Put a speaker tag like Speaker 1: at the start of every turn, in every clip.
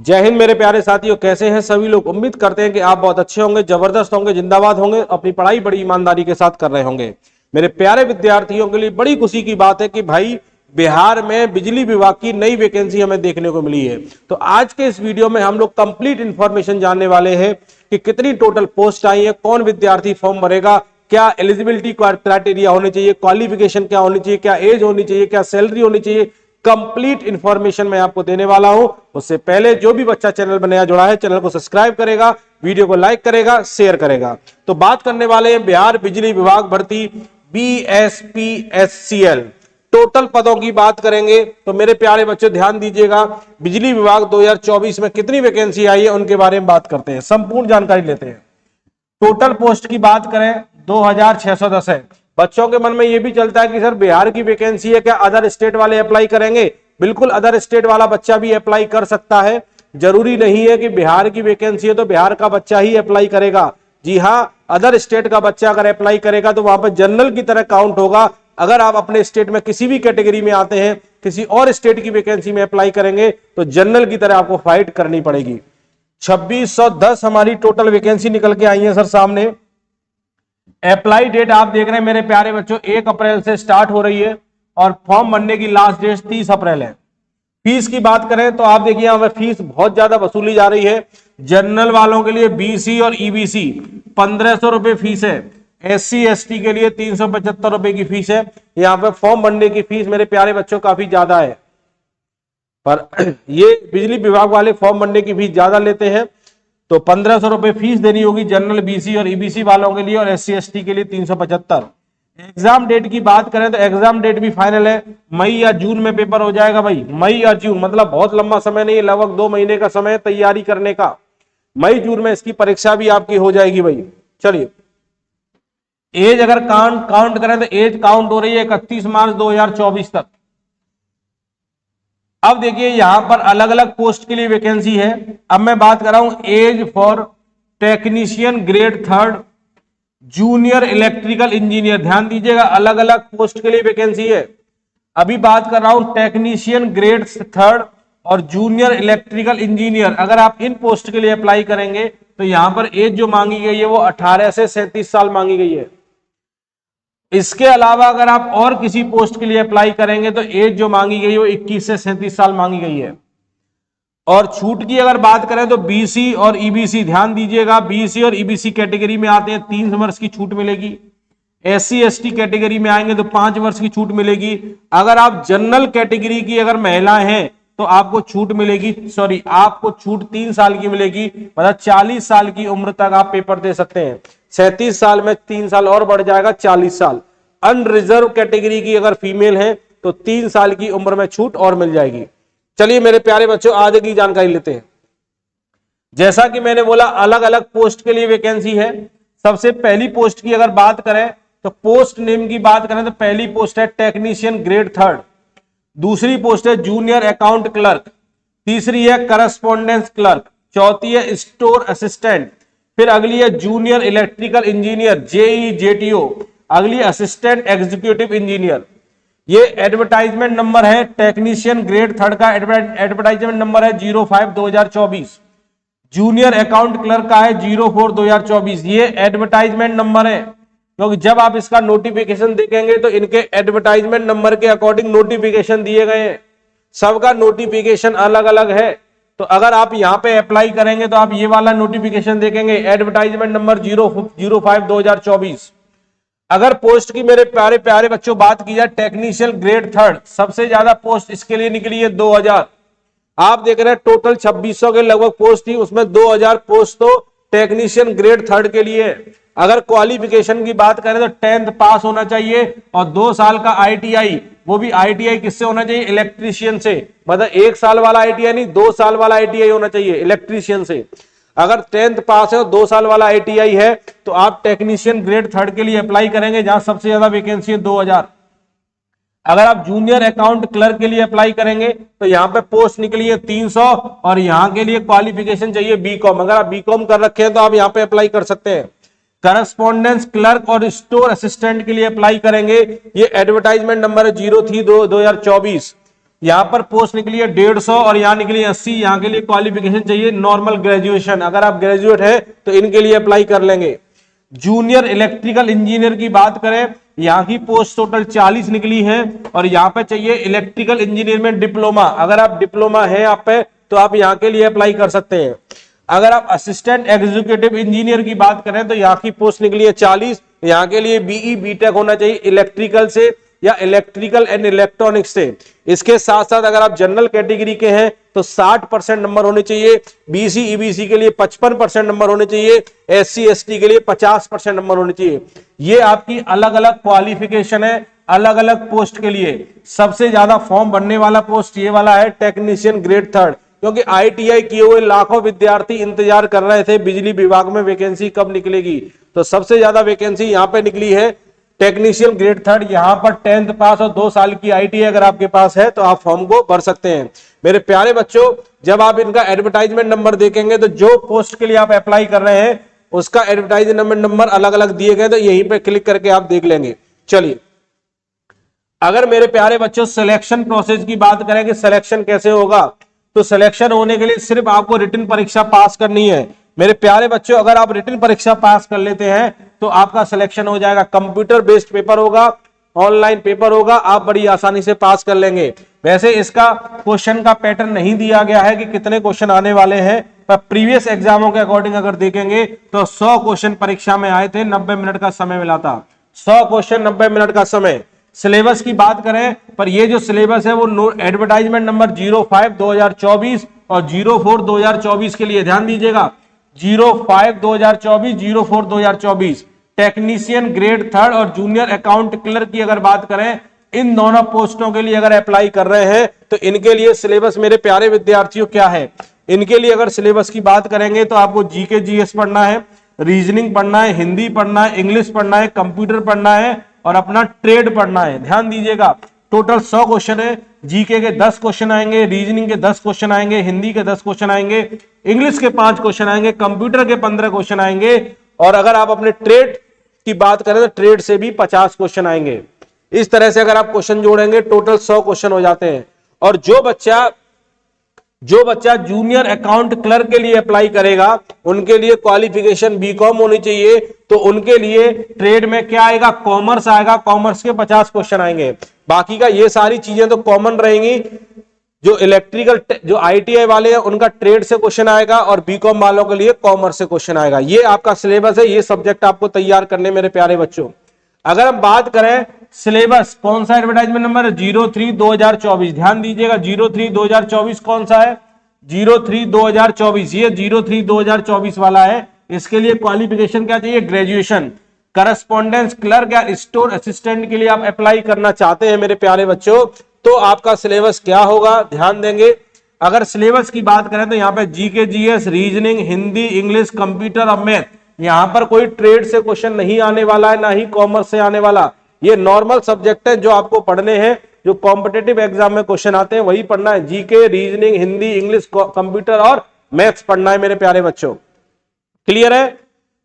Speaker 1: जय हिंद मेरे प्यारे साथियों, कैसे हैं सभी लोग। उम्मीद करते हैं कि आप बहुत अच्छे होंगे, जबरदस्त होंगे, जिंदाबाद होंगे, अपनी पढ़ाई बड़ी ईमानदारी के साथ कर रहे होंगे। मेरे प्यारे विद्यार्थियों के लिए बड़ी खुशी की बात है कि भाई बिहार में बिजली विभाग की नई वैकेंसी हमें देखने को मिली है। तो आज के इस वीडियो में हम लोग कंप्लीट इंफॉर्मेशन जानने वाले हैं कि कितनी टोटल पोस्ट आई है, कौन विद्यार्थी फॉर्म भरेगा, क्या एलिजिबिलिटी क्राइटेरिया होने चाहिए, क्वालिफिकेशन क्या होनी चाहिए, क्या एज होनी चाहिए, क्या सैलरी होनी चाहिए। कंप्लीट इंफॉर्मेशन मैं आपको देने वाला हूं। उससे पहले जो भी बच्चा चैनल पर नया जुड़ा है, चैनल को सब्सक्राइब करेगा, वीडियो को लाइक करेगा, शेयर करेगा। तो बात करने वाले हैं बिहार बिजली विभाग भर्ती BSPSCL टोटल पदों की बात करेंगे। तो मेरे प्यारे बच्चों ध्यान दीजिएगा, बिजली विभाग 2024 में कितनी वैकेंसी आई है उनके बारे में बात करते हैं, संपूर्ण जानकारी लेते हैं। टोटल पोस्ट की बात करें 2610 है। बच्चों के मन में यह भी चलता है कि सर बिहार की वैकेंसी है, क्या अदर स्टेट वाले अप्लाई करेंगे? बिल्कुल, अदर स्टेट वाला बच्चा भी अप्लाई कर सकता है। जरूरी नहीं है कि बिहार की वैकेंसी है तो बिहार का बच्चा ही अप्लाई करेगा। जी हां, अदर स्टेट का बच्चा अगर अप्लाई करेगा तो वहां पर जनरल की तरह काउंट होगा। अगर आप अपने स्टेट में किसी भी कैटेगरी में आते हैं, किसी और स्टेट की वैकेंसी में अप्लाई करेंगे तो जनरल की तरह आपको फाइट करनी पड़ेगी। 2610 हमारी टोटल वैकेंसी निकल के आई है सर सामने। अप्लाई डेट आप देख रहे हैं मेरे प्यारे बच्चों, 1 अप्रैल से स्टार्ट हो रही है और फॉर्म भरने की लास्ट डेट 30 अप्रैल है। फीस की बात करें तो आप देखिए हमें फीस बहुत ज्यादा वसूली जा रही है। जनरल वालों के लिए BC और EBC 1500 रुपए फीस है। SC ST के लिए 375 रुपए की फीस है। यहाँ पे फॉर्म भरने की फीस मेरे प्यारे बच्चों काफी ज्यादा है, पर ये बिजली विभाग वाले फॉर्म भरने की फीस ज्यादा लेते हैं। तो 1500 रुपए फीस देनी होगी जनरल, BC और EBC वालों के लिए, और SC ST के लिए 375। एग्जाम डेट की बात करें तो एग्जाम डेट भी फाइनल है, मई या जून में पेपर हो जाएगा भाई। मई या जून मतलब बहुत लंबा समय नहीं है, लगभग 2 महीने का समय तैयारी करने का। मई जून में इसकी परीक्षा भी आपकी हो जाएगी भाई। चलिए, एज अगर काउंट करें तो एज काउंट हो रही है 31 मार्च 2024 तक। अब देखिए यहां पर अलग अलग पोस्ट के लिए वैकेंसी है। अब मैं बात कर रहा हूं as for technician grade 3 junior electrical engineer. ध्यान दीजिएगा, अलग अलग पोस्ट के लिए वैकेंसी है। अभी बात कर रहा हूं टेक्नीशियन ग्रेड 3 और जूनियर इलेक्ट्रिकल इंजीनियर। अगर आप इन पोस्ट के लिए अप्लाई करेंगे तो यहां पर एज जो मांगी गई है वो 18 से 37 साल मांगी गई है। इसके अलावा अगर आप और किसी पोस्ट के लिए अप्लाई करेंगे तो एज जो मांगी गई है वो 21 से 37 साल मांगी गई है। और छूट की अगर बात करें तो BC और EBC, ध्यान दीजिएगा, BC और EBC कैटेगरी में आते हैं 3 वर्ष की छूट मिलेगी। SC ST कैटेगरी में आएंगे तो 5 वर्ष की छूट मिलेगी। अगर आप जनरल कैटेगरी की अगर महिला हैं तो आपको छूट मिलेगी, आपको छूट 3 साल की मिलेगी, मतलब 40 साल की उम्र तक आप पेपर दे सकते हैं। 37 साल में 3 साल और बढ़ जाएगा, 40 साल। अनरिजर्व कैटेगरी की अगर फीमेल है तो 3 साल की उम्र में छूट और मिल जाएगी। चलिए मेरे प्यारे बच्चों आगे की जानकारी लेते हैं। जैसा कि मैंने बोला अलग अलग पोस्ट के लिए वैकेंसी है। सबसे पहली पोस्ट की अगर बात करें तो पोस्ट नेम की बात करें तो पहली पोस्ट है टेक्नीशियन ग्रेड 3, दूसरी पोस्ट है जूनियर अकाउंट क्लर्क, तीसरी है करस्पॉन्डेंस क्लर्क, चौथी है स्टोर असिस्टेंट, फिर अगली है junior electrical engineer JE JTO, अगली असिस्टेंट एग्जीक्यूटिव इंजीनियर। ये एडवर्टाइजमेंट नंबर है टेक्नीशियन ग्रेड 3 का एडवर्टाइजमेंट नंबर है 05/2024। जूनियर अकाउंट क्लर्क का है 04/2024। ये एडवर्टाइजमेंट नंबर है, क्योंकि जब आप इसका नोटिफिकेशन देखेंगे तो इनके एडवर्टाइजमेंट नंबर के अकॉर्डिंग नोटिफिकेशन दिए गए हैं। सबका नोटिफिकेशन अलग अलग है। तो अगर आप यहां पे अप्लाई करेंगे तो आप ये वाला नोटिफिकेशन देखेंगे, एडवर्टाइजमेंट नंबर 05/2024। अगर पोस्ट की मेरे प्यारे प्यारे बच्चों बात की जाए टेक्नीशियन ग्रेड 3, सबसे ज्यादा पोस्ट इसके लिए निकली है 2000। आप देख रहे हैं टोटल 2600 के लगभग पोस्ट थी, उसमें 2000 पोस्ट तो टेक्नीशियन ग्रेड 3 के लिए। अगर क्वालिफिकेशन की बात करें तो 10th पास होना चाहिए और 2 साल का ITI, वो भी ITI किससे होना चाहिए? इलेक्ट्रीशियन से। मतलब 1 साल वाला ITI नहीं, 2 साल वाला ITI होना चाहिए इलेक्ट्रीशियन से। अगर 10th पास है और 2 साल वाला ITI है तो आप टेक्नीशियन ग्रेड 3 के लिए अप्लाई करेंगे, जहां सबसे ज्यादा वैकेंसी है 2000। अगर आप जूनियर अकाउंट क्लर्क के लिए अप्लाई करेंगे तो यहाँ पे पोस्ट निकली है 300 और यहाँ के लिए क्वालिफिकेशन चाहिए BCom। अगर आप BCom कर रखे हैं तो आप यहाँ पे अप्लाई कर सकते हैं। करस्पॉन्डेंस क्लर्क और स्टोर असिस्टेंट के लिए अप्लाई करेंगे, ये एडवर्टाइजमेंट नंबर है 03/2024। यहाँ पर पोस्ट निकली है 150 और यहाँ निकली है 80। यहाँ के लिए क्वालिफिकेशन चाहिए नॉर्मल ग्रेजुएशन, अगर आप ग्रेजुएट है तो इनके लिए अप्लाई कर लेंगे। जूनियर इलेक्ट्रिकल इंजीनियर की बात करें, यहाँ की पोस्ट टोटल 40 निकली है और यहाँ पे चाहिए इलेक्ट्रिकल इंजीनियर में डिप्लोमा, अगर आप डिप्लोमा है आप पे तो आप यहाँ के लिए अप्लाई कर सकते हैं। अगर आप असिस्टेंट एग्जीक्यूटिव इंजीनियर की बात करें तो यहाँ की पोस्ट निकली है 40, यहाँ के लिए बीई बीटेक होना चाहिए इलेक्ट्रिकल से या इलेक्ट्रिकल एंड इलेक्ट्रॉनिक्स से। इसके साथ साथ अगर आप जनरल कैटेगरी के हैं तो 60% नंबर होने चाहिए, बीसी ईबीसी के लिए 55% नंबर होने चाहिए, एससी एसटी के लिए 50% नंबर होने चाहिए। ये आपकी अलग अलग क्वालिफिकेशन है अलग अलग पोस्ट के लिए। सबसे ज्यादा फॉर्म भरने वाला पोस्ट ये वाला है टेक्नीशियन ग्रेड 3, क्योंकि आईटीआई किए हुए लाखों विद्यार्थी इंतजार कर रहे थे बिजली विभाग में वैकेंसी कब निकलेगी, तो सबसे ज्यादा वैकेंसी यहाँ पे निकली है टेक्नीशियन ग्रेड 3। यहाँ पर 10th पास और 2 साल की आईटीआई अगर आपके पास है तो आप फॉर्म को भर सकते हैं। मेरे प्यारे बच्चों, जब आप इनका एडवर्टाइजमेंट नंबर देखेंगे तो जो पोस्ट के लिए आप अप्लाई कर रहे हैं उसका एडवर्टाइजमेंट नंबर अलग अलग दिए गए, तो यहीं पे क्लिक करके आप देख लेंगे। चलिए, अगर मेरे प्यारे बच्चों सिलेक्शन प्रोसेस की बात करें कि सिलेक्शन कैसे होगा, तो सिलेक्शन होने के लिए सिर्फ आपको रिटन परीक्षा पास करनी है। मेरे प्यारे बच्चों, अगर आप रिटन परीक्षा पास कर लेते हैं तो आपका सिलेक्शन हो जाएगा। कंप्यूटर बेस्ड पेपर होगा, ऑनलाइन पेपर होगा, आप बड़ी आसानी से पास कर लेंगे। वैसे इसका क्वेश्चन का पैटर्न नहीं दिया गया है कि कितने क्वेश्चन आने वाले हैं, पर प्रीवियस एग्जामों के अकॉर्डिंग अगर देखेंगे तो 100 क्वेश्चन परीक्षा में आए थे, 90 मिनट का समय मिला था। 100 क्वेश्चन 90 मिनट का समय। सिलेबस की बात करें, पर ये जो सिलेबस है वो एडवर्टाइजमेंट नंबर 05/2024 और 04/2024 के लिए ध्यान दीजिएगा। 05/2024, 04/2024 टेक्नीशियन ग्रेड 3 और जूनियर अकाउंट क्लर्क की अगर बात करें, इन दोनों पोस्टों के लिए अगर अप्लाई कर रहे हैं तो इनके लिए सिलेबस मेरे प्यारे विद्यार्थियों क्या है। इनके लिए अगर सिलेबस की बात करेंगे तो आपको जीके जीएस पढ़ना है, रीजनिंग पढ़ना है, हिंदी पढ़ना है, इंग्लिश पढ़ना है, कंप्यूटर पढ़ना है और अपना ट्रेड पढ़ना है। ध्यान दीजिएगा, टोटल 100 क्वेश्चन है। जीके के 10 क्वेश्चन आएंगे, रीजनिंग के 10 क्वेश्चन आएंगे, हिंदी के 10 क्वेश्चन आएंगे, इंग्लिश के 5 क्वेश्चन आएंगे, कंप्यूटर के 15 क्वेश्चन आएंगे और अगर आप अपने ट्रेड की बात करें तो ट्रेड से भी 50 क्वेश्चन आएंगे। इस तरह से अगर आप क्वेश्चन जोड़ेंगे टोटल 100 क्वेश्चन हो जाते हैं। और जो बच्चा जूनियर अकाउंट क्लर्क के लिए अप्लाई करेगा उनके लिए क्वालिफिकेशन बीकॉम होनी चाहिए, तो उनके लिए ट्रेड में क्या आएगा, कॉमर्स आएगा, कॉमर्स के 50 क्वेश्चन आएंगे। बाकी का ये सारी चीजें तो कॉमन रहेंगी। जो इलेक्ट्रिकल जो आईटीआई वाले हैं उनका ट्रेड से क्वेश्चन आएगा और बीकॉम वालों के लिए कॉमर्स से क्वेश्चन आएगा। ये आपका सिलेबस है, ये सब्जेक्ट आपको तैयार करने मेरे प्यारे बच्चों। अगर हम बात करें सिलेबस, कौन सा एडवर्टाइजमेंट नंबर 03/2024, ध्यान दीजिएगा 03/2024 कौन सा है, 03/2024, ये 03/2024 वाला है। इसके लिए क्वालिफिकेशन क्या चाहिए, ग्रेजुएशन। करस्पॉन्डेंस क्लर्क या स्टोर असिस्टेंट के लिए आप अप्लाई करना चाहते हैं मेरे प्यारे बच्चों, तो आपका सिलेबस क्या होगा, ध्यान देंगे। अगर सिलेबस की बात करें तो यहाँ पे GK GS, reasoning, Hindi, English, computer और मैथ, यहाँ पर कोई ट्रेड से क्वेश्चन नहीं आने वाला है, ना ही कॉमर्स से आने वाला। ये नॉर्मल सब्जेक्ट है जो आपको पढ़ने हैं, जो कॉम्पिटेटिव एग्जाम में क्वेश्चन आते हैं वही पढ़ना है। GK, reasoning, Hindi, English, computer और मैथ्स पढ़ना है मेरे प्यारे बच्चों। क्लियर है।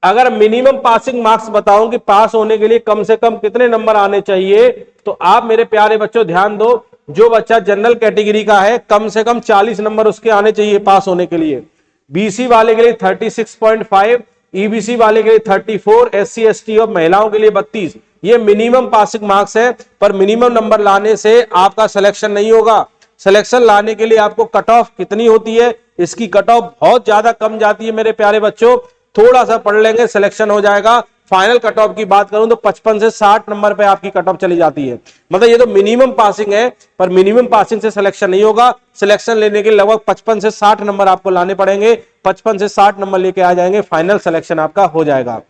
Speaker 1: अगर मिनिमम पासिंग मार्क्स बताऊं कि पास होने के लिए कम से कम कितने नंबर आने चाहिए, तो आप मेरे प्यारे बच्चों ध्यान दो, जो बच्चा जनरल कैटेगरी का है कम से कम 40 नंबर उसके आने चाहिए पास होने के लिए। बीसी वाले के लिए 36.5, ईबीसी वाले के लिए 34, एससी एसटी और महिलाओं के लिए 32। ये मिनिमम पासिंग मार्क्स है, पर मिनिमम नंबर लाने से आपका सिलेक्शन नहीं होगा। सिलेक्शन लाने के लिए आपको कट ऑफ कितनी होती है, इसकी कट ऑफ बहुत ज्यादा कम जाती है मेरे प्यारे बच्चों। थोड़ा सा पढ़ लेंगे सिलेक्शन हो जाएगा। फाइनल कट ऑफ की बात करूं तो 55 से 60 नंबर पे आपकी कट ऑफ चली जाती है। मतलब ये तो मिनिमम पासिंग है, पर मिनिमम पासिंग से सिलेक्शन नहीं होगा। सिलेक्शन लेने के लगभग 55 से 60 नंबर आपको लाने पड़ेंगे। 55 से 60 नंबर लेके आ जाएंगे, फाइनल सिलेक्शन आपका हो जाएगा।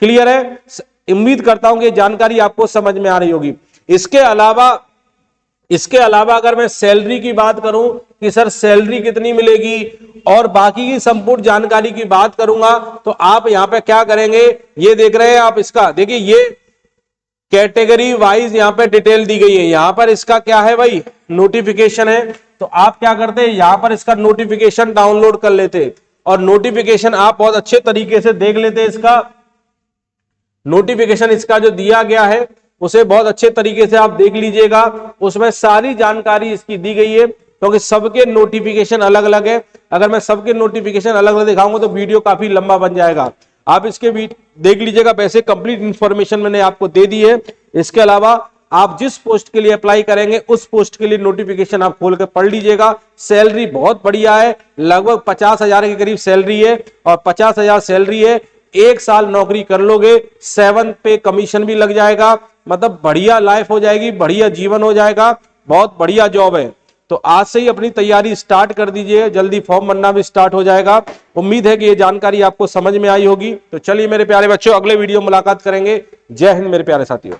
Speaker 1: क्लियर है। उम्मीद करता हूं कि जानकारी आपको समझ में आ रही होगी। इसके अलावा अगर मैं सैलरी की बात करूं कि सर सैलरी कितनी मिलेगी और बाकी की संपूर्ण जानकारी की बात करूंगा, तो आप यहां पे क्या करेंगे, ये देख रहे हैं आप, इसका देखिए ये कैटेगरी वाइज यहां पे डिटेल दी गई है। यहां पर इसका क्या है भाई, नोटिफिकेशन है। तो आप क्या करते हैं, यहां पर इसका नोटिफिकेशन डाउनलोड कर लेते और नोटिफिकेशन आप बहुत अच्छे तरीके से देख लेते। इसका नोटिफिकेशन इसका जो दिया गया है उसे बहुत अच्छे तरीके से आप देख लीजिएगा। उसमें सारी जानकारी इसकी दी गई है, क्योंकि सबके नोटिफिकेशन अलग अलग है। अगर मैं सबके नोटिफिकेशन अलग अलग दिखाऊंगा तो वीडियो काफी लंबा बन जाएगा। आप इसके भी देख लीजिएगा। वैसे कंप्लीट इंफॉर्मेशन मैंने आपको दे दी है। इसके अलावा आप जिस पोस्ट के लिए अप्लाई करेंगे उस पोस्ट के लिए नोटिफिकेशन आप खोल कर पढ़ लीजिएगा। सैलरी बहुत बढ़िया है, लगभग 50,000 के करीब सैलरी है, और 50,000 सैलरी है, 1 साल नौकरी कर लोगे, 7 पे कमीशन भी लग जाएगा, मतलब बढ़िया लाइफ हो जाएगी, बढ़िया जीवन हो जाएगा, बहुत बढ़िया जॉब है। तो आज से ही अपनी तैयारी स्टार्ट कर दीजिए, जल्दी फॉर्म भरना भी स्टार्ट हो जाएगा। उम्मीद है कि ये जानकारी आपको समझ में आई होगी। तो चलिए मेरे प्यारे बच्चों, अगले वीडियो मुलाकात करेंगे। जय हिंद मेरे प्यारे साथियों।